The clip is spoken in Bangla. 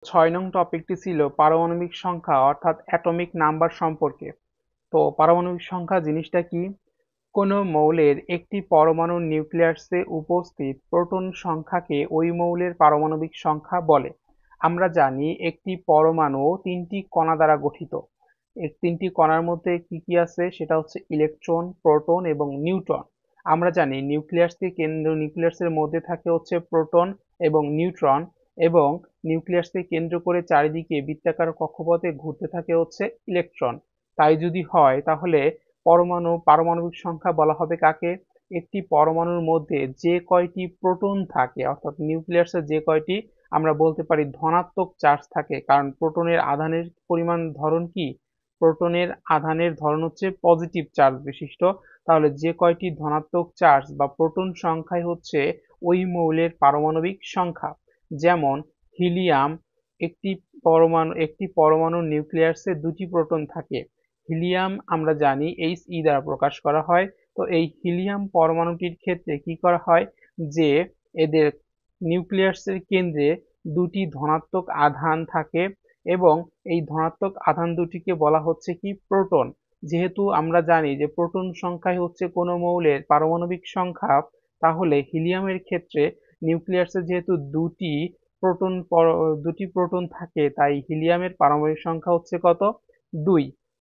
ছয় নং টপিকটি ছিল পারমাণবিক সংখ্যা অর্থাৎ অ্যাটমিক নাম্বার সম্পর্কে। তো পারমাণবিক সংখ্যা জিনিসটা কি? কোনো মৌলের একটি পরমাণুর নিউক্লিয়াসে উপস্থিত প্রোটন সংখ্যাকে ওই মৌলের পারমাণবিক সংখ্যা বলে। আমরা জানি একটি পরমাণু তিনটি কণা দ্বারা গঠিত। এই তিনটি কণার মধ্যে কি কি আছে সেটা হচ্ছে ইলেকট্রন, প্রোটন এবং নিউট্রন। আমরা জানি নিউক্লিয়াসের মধ্যে থাকে হচ্ছে প্রোটন এবং নিউট্রন, এবং নিউক্লিয়াসকে কেন্দ্র করে চারিদিকে বৃত্তাকার কক্ষপথে ঘুরতে থাকে হচ্ছে ইলেকট্রন। তাই যদি হয় তাহলে পারমাণবিক সংখ্যা বলা হবে কাকে? একটি পরমাণুর মধ্যে যে কয়টি প্রোটন থাকে, অর্থাৎ নিউক্লিয়াসে যে কয়টি আমরা বলতে পারি ধনাত্মক চার্জ থাকে, কারণ প্রোটনের আধানের পরিমাণ ধরন কি? প্রোটনের আধানের ধরন হচ্ছে পজিটিভ চার্জ বিশিষ্ট। তাহলে যে কয়টি ধনাত্মক চার্জ বা প্রোটন সংখ্যাই হচ্ছে ওই মৌলের পারমাণবিক সংখ্যা। যেমন হিলিয়াম, একটি পরমাণুর নিউক্লিয়াসে দুটি প্রোটন থাকে। হিলিয়াম আমরা জানি He দ্বারা প্রকাশ করা হয়। তো এই হিলিয়াম পরমাণুটির ক্ষেত্রে কি করা হয়, যে এদের নিউক্লিয়াসের কেন্দ্রে দুটি ধনাত্মক আধান থাকে, এবং এই ধনাত্মক আধান দুটিকে বলা হচ্ছে কি? প্রোটন। যেহেতু আমরা জানি যে প্রোটন সংখ্যাই হচ্ছে কোনো মৌলের পারমাণবিক সংখ্যা, তাহলে হিলিয়ামের ক্ষেত্রে নিউক্লিয়াসে যেহেতু দুটি প্রোটন থাকে, তাই হিলিয়ামের পারমাণবিক সংখ্যা হচ্ছে কত? 2।